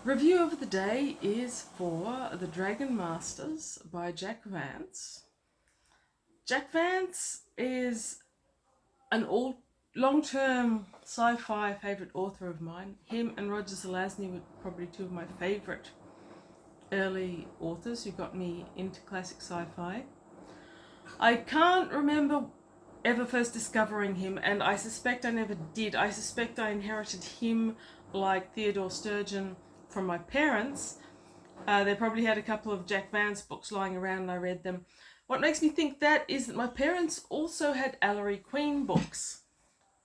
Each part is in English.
Review of the day is for The Dragon Masters by Jack Vance. Jack Vance is an long-term sci-fi favourite author of mine. Him and Roger Zelazny were probably two of my favourite early authors who got me into classic sci-fi. I can't remember ever first discovering him, and I suspect I never did. I suspect I inherited him like Theodore Sturgeon from my parents. They probably had a couple of Jack Vance books lying around and I read them. What makes me think that is that my parents also had Ellery Queen books.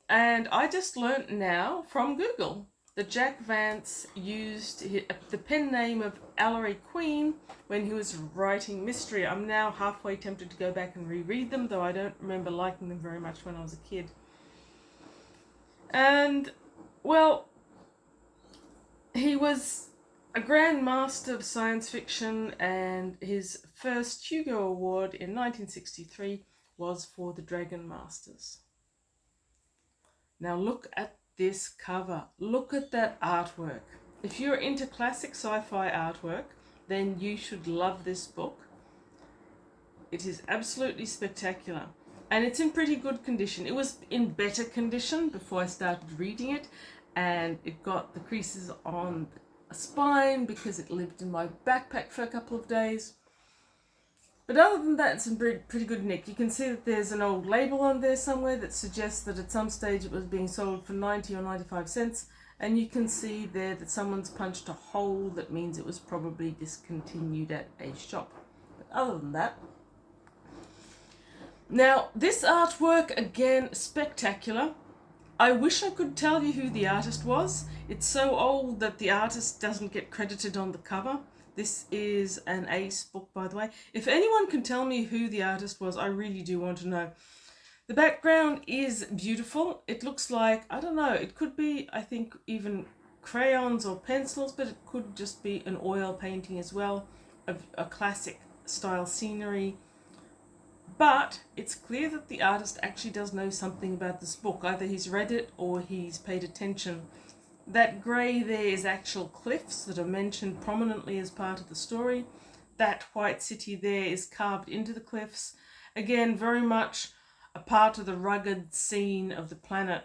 And I just learnt now from Google that Jack Vance used the pen name of Ellery Queen when he was writing mystery. I'm now halfway tempted to go back and reread them, though I don't remember liking them very much when I was a kid. And, well, he was a grand master of science fiction, and his first Hugo Award in 1963 was for The Dragon Masters. Now look at this cover. Look at that artwork. If you're into classic sci-fi artwork, then you should love this book. It is absolutely spectacular. And it's in pretty good condition. It was in better condition before I started reading it, and it got the creases on a spine because it lived in my backpack for a couple of days. But other than that, it's in pretty good nick. You can see that there's an old label on there somewhere that suggests that at some stage it was being sold for 90 or 95 cents. And you can see there that someone's punched a hole that means it was probably discontinued at a shop. But other than that, now this artwork, again, spectacular. I wish I could tell you who the artist was. It's so old that the artist doesn't get credited on the cover. This is an ace book, by the way. If anyone can tell me who the artist was, I really do want to know. The background is beautiful. It looks like, I don't know, it could be, I think, even crayons or pencils, but it could just be an oil painting as well of a classic style scenery. But it's clear that the artist actually does know something about this book. Either he's read it or he's paid attention. That grey there is actual cliffs that are mentioned prominently as part of the story. That white city there is carved into the cliffs. Again, very much a part of the rugged scene of the planet.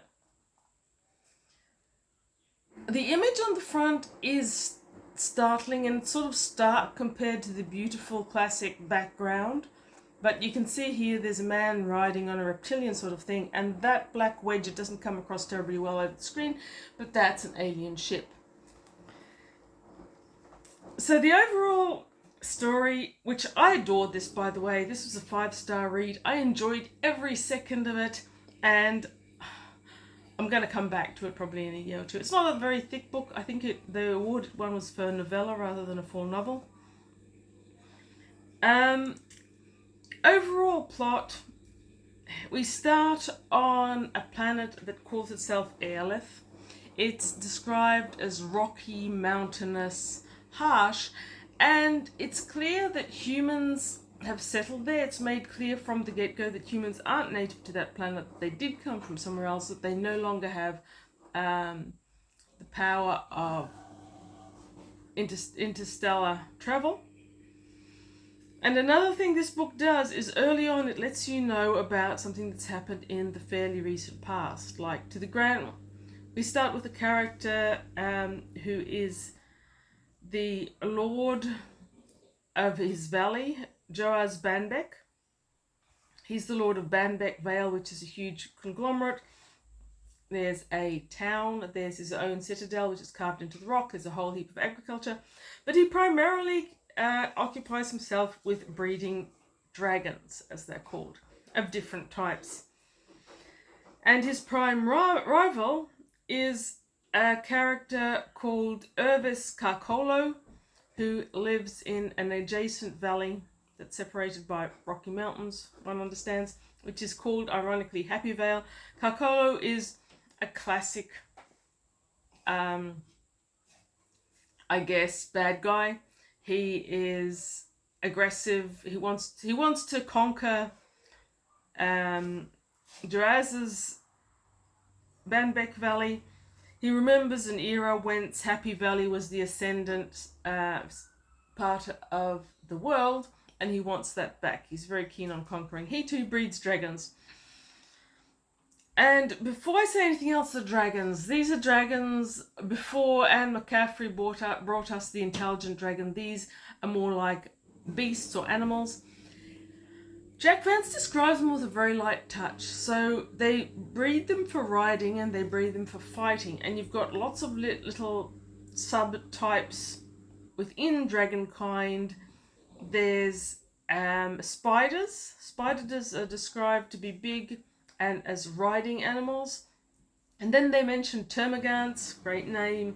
The image on the front is startling and sort of stark compared to the beautiful classic background. But you can see here there's a man riding on a reptilian sort of thing, and that black wedge, it doesn't come across terribly well over the screen, but that's an alien ship. So the overall story, which I adored this, by the way, this was a 5-star read. I enjoyed every second of it, and I'm going to come back to it probably in a year or two. It's not a very thick book. I think the award one was for novella rather than a full novel. Overall plot, we start on a planet that calls itself Aerlith. It's described as rocky, mountainous, harsh, and it's clear that humans have settled there. It's made clear from the get-go that humans aren't native to that planet. They did come from somewhere else, that they no longer have the power of interstellar travel. And another thing this book does is early on it lets you know about something that's happened in the fairly recent past. Like we start with a character who is the lord of his valley, Joaz Banbeck. He's the lord of Banbeck Vale, which is a huge conglomerate. There's a town, there's his own citadel, which is carved into the rock. There's a whole heap of agriculture. But he primarily occupies himself with breeding dragons, as they're called, of different types. And his prime rival is a character called Urvis Carcolo, who lives in an adjacent valley that's separated by rocky mountains, one understands, which is called, ironically, Happy Vale. Carcolo is a classic, I guess, bad guy. He is aggressive. He wants to conquer Duraz's Banbeck Valley. He He remembers an era when Happy Valley was the ascendant part of the world, and he wants that back. He's very keen on conquering. He too breeds dragons. And before I say anything else, the dragons. These are dragons. Before Anne McCaffrey brought us the intelligent dragon, these are more like beasts or animals. Jack Vance describes them with a very light touch. So they breed them for riding and they breed them for fighting. And you've got lots of little subtypes within dragonkind. There's spiders. Spiders are described to be big and as riding animals. And then they mention termagants, great name.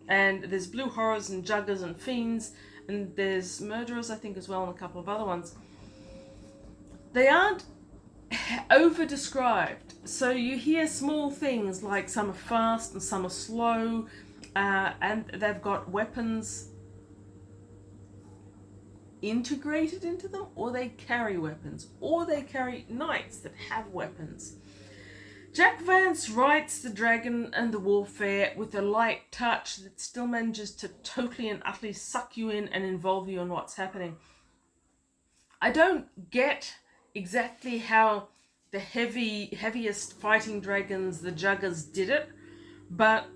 And there's blue horrors and juggers and fiends. And there's murderers, I think, as well, and a couple of other ones. They aren't over-described. So you hear small things like some are fast and some are slow. And they've got weapons integrated into them, or they carry weapons, or they carry knights that have weapons. Jack Vance writes the dragon and the warfare with a light touch that still manages to totally and utterly suck you in and involve you in what's happening. I don't get exactly how the heaviest fighting dragons, the juggers, did it, but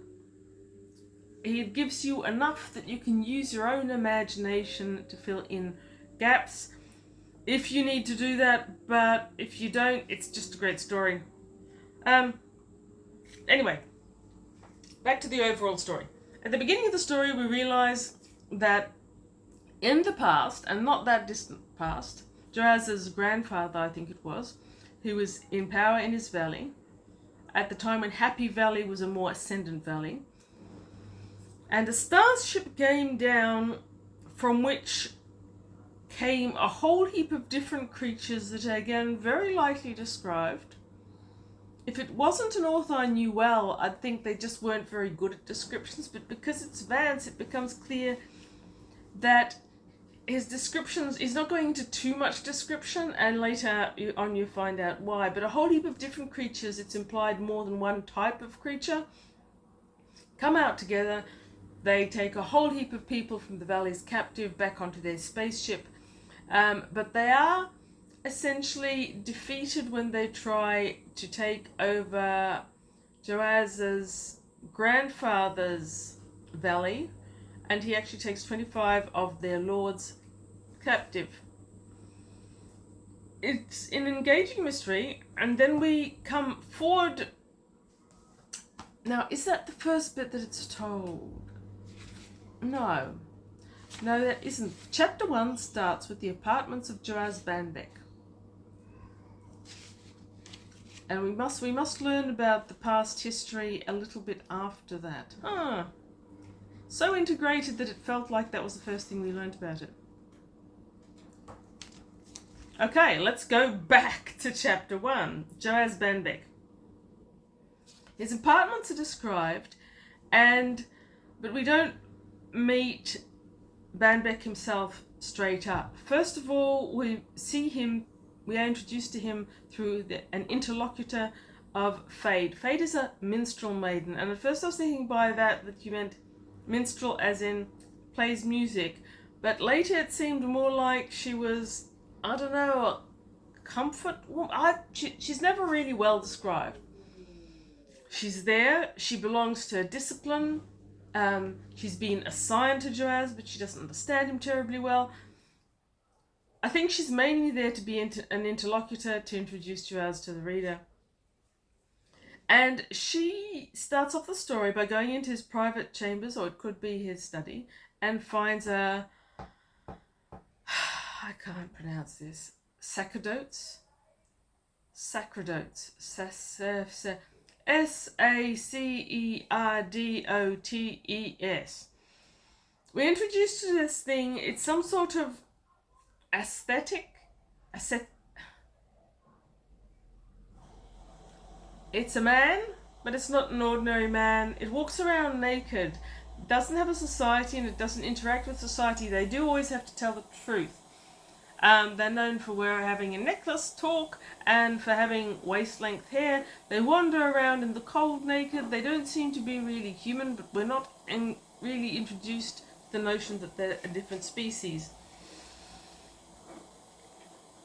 it gives you enough that you can use your own imagination to fill in gaps if you need to do that, but if you don't, it's just a great story. Anyway, back to the overall story. At the beginning of the story, we realize that in the past, and not that distant past, Joaz's grandfather, I think it was, who was in power in his valley, at the time when Happy Valley was a more ascendant valley, and a starship came down from which came a whole heap of different creatures that are again very lightly described. If it wasn't an author I knew well, I'd think they just weren't very good at descriptions, but because it's Vance, it becomes clear that his descriptions, he's not going into too much description, and later on you find out why, but a whole heap of different creatures, it's implied more than one type of creature, come out together. They take a whole heap of people from the valley's captive back onto their spaceship, but they are essentially defeated when they try to take over Joaz's grandfather's valley, and he actually takes 25 of their lords captive. It's an engaging mystery, and then we come forward. Now, is that the first bit that it's told? No, that isn't. Chapter 1 starts with the apartments of Joaz Banbeck. And we must learn about the past history a little bit after that. So integrated that it felt like that was the first thing we learned about it. Okay, let's go back to chapter 1. Joaz Banbeck. His apartments are described, but we don't meet Banbeck himself straight up. First of all, we are introduced to him through an interlocutor of Fade. Fade is a minstrel maiden, and at first I was thinking by that you meant minstrel as in plays music, but later it seemed more like she was, I don't know, a comfort woman. She's never really well described. She's there, she belongs to a discipline, she's been assigned to Joaz, but she doesn't understand him terribly well. I think she's mainly there to be an interlocutor to introduce Joaz to the reader. And she starts off the story by going into his private chambers, or it could be his study, and finds I can't pronounce this, sacerdotes, Sacerdotes. We're introduced to this thing. It's some sort of it's a man, but it's not an ordinary man. It walks around naked. It doesn't have a society, and it doesn't interact with society. They do always have to tell the truth. They're known for having a necklace talk and for having waist-length hair. They wander around in the cold naked. They don't seem to be really human, but we're not really introduced to the notion that they're a different species.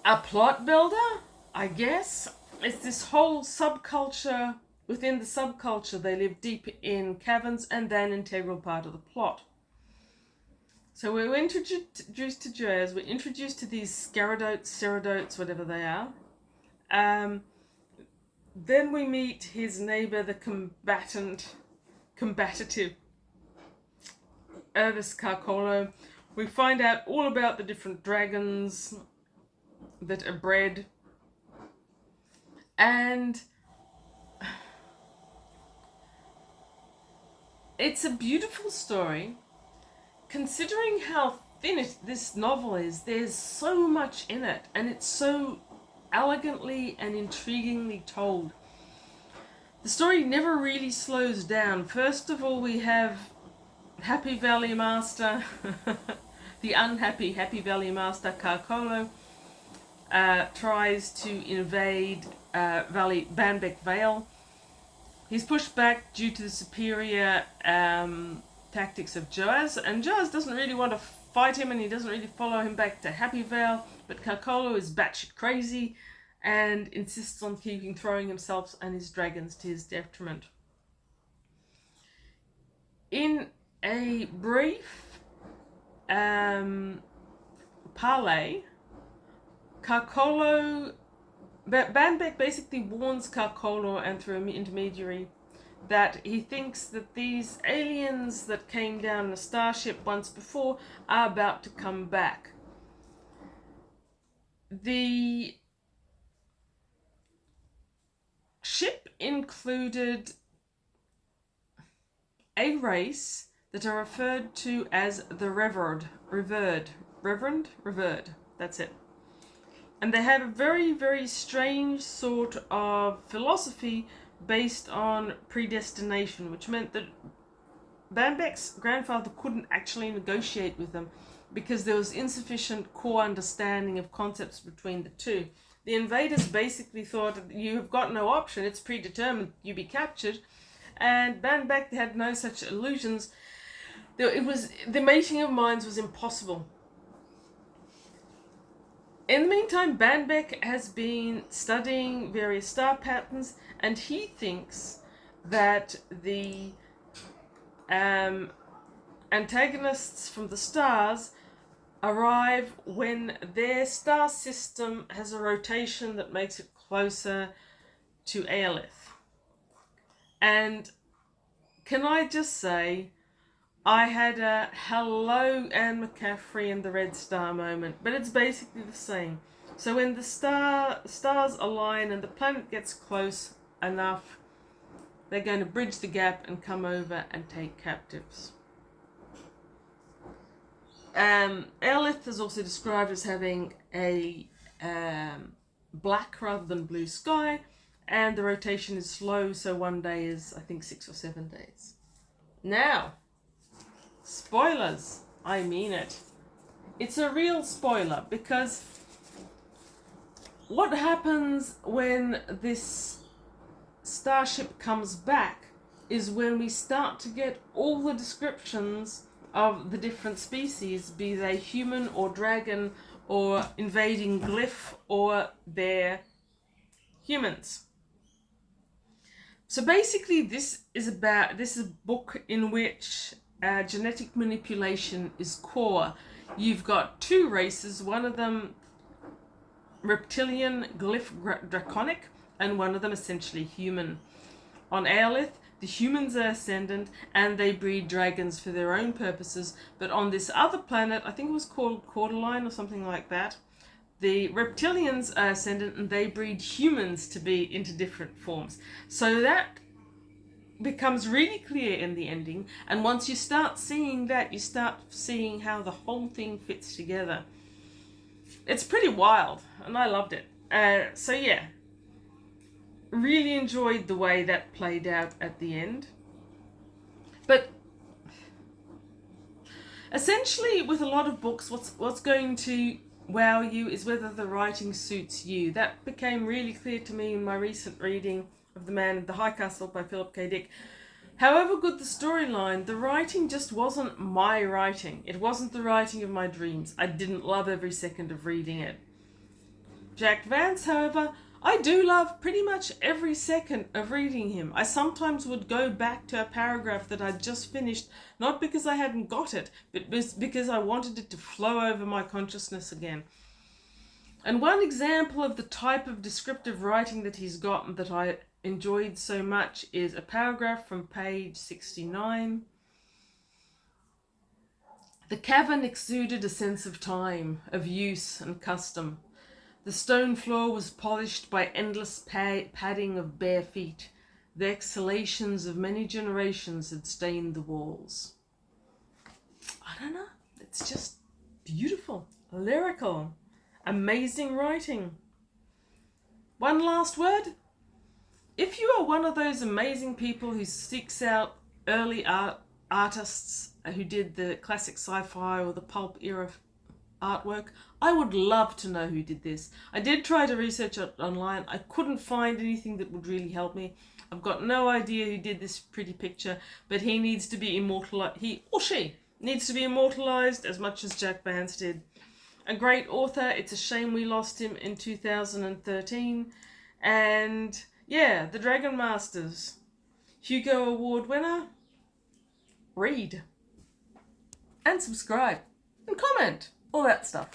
A plot builder, I guess. It's this whole subculture. Within the subculture, they live deep in caverns, and they're an integral part of the plot. So we're introduced to Jazz, we're introduced to these Ceradotes, whatever they are. Then we meet his neighbour, the combative Urvis Carcolo. We find out all about the different dragons that are bred. And it's a beautiful story. Considering how thin this novel is, there's so much in it, and it's so elegantly and intriguingly told. The story never really slows down. First of all, we have Happy Valley Master, the unhappy Happy Valley Master Carcolo, tries to invade Banbeck Vale. He's pushed back due to the superior tactics of Joaz, and Joaz doesn't really want to fight him, and he doesn't really follow him back to Happy Vale, but Carcolo is batshit crazy and insists on throwing himself and his dragons to his detriment. In a brief parley, Banbeck basically warns Carcolo, and through an intermediary, that he thinks that these aliens that came down in a starship once before are about to come back. The ship included a race that are referred to as the Revered. That's it. And they have a very, very strange sort of philosophy based on predestination, which meant that Banbeck's grandfather couldn't actually negotiate with them because there was insufficient core understanding of concepts between the two. The invaders basically thought, you have got no option, it's predetermined, you be captured, and Banbeck had no such illusions. The mating of minds was impossible. In the meantime, Banbeck has been studying various star patterns, and he thinks that the antagonists from the stars arrive when their star system has a rotation that makes it closer to Aelith. And can I just say, I had a hello Anne McCaffrey and the Red Star moment, but it's basically the same. So when the stars align and the planet gets close enough, they're going to bridge the gap and come over and take captives. Aelith is also described as having a black rather than blue sky, and the rotation is slow, so one day is, I think, 6 or 7 days. Now, spoilers. I mean it. It's a real spoiler, because what happens when this starship comes back is when we start to get all the descriptions of the different species, be they human or dragon or invading glyph, or they're humans. So basically this is a book in which genetic manipulation is core. You've got two races, one of them reptilian, glyph, draconic, and one of them essentially human. On Aelith, the humans are ascendant and they breed dragons for their own purposes, but on this other planet, I think it was called Cordeline or something like that, the reptilians are ascendant and they breed humans to be into different forms. So that becomes really clear in the ending, and once you start seeing that, you start seeing how the whole thing fits together. It's pretty wild, and I loved it. So yeah, really enjoyed the way that played out at the end. But essentially, with a lot of books, what's going to wow you is whether the writing suits you. That became really clear to me in my recent reading of The Man in the High Castle by Philip K. Dick. However good the storyline, the writing just wasn't my writing. It wasn't the writing of my dreams. I didn't love every second of reading it. Jack Vance, however, I do love pretty much every second of reading him. I sometimes would go back to a paragraph that I'd just finished, not because I hadn't got it, but because I wanted it to flow over my consciousness again. And one example of the type of descriptive writing that he's got that I enjoyed so much is a paragraph from page 69. The cavern exuded a sense of time, of use and custom. The stone floor was polished by endless padding of bare feet. The exhalations of many generations had stained the walls. I don't know, it's just beautiful, lyrical, amazing writing. One last word. If you are one of those amazing people who seeks out early artists who did the classic sci-fi or the pulp era artwork, I would love to know who did this. I did try to research it online. I couldn't find anything that would really help me. I've got no idea who did this pretty picture, but he needs to be immortalized. He or she needs to be immortalized as much as Jack Vance did. A great author. It's a shame we lost him in 2013. And yeah, the Dragon Masters. Hugo Award winner. Read. And subscribe. And comment. All that stuff.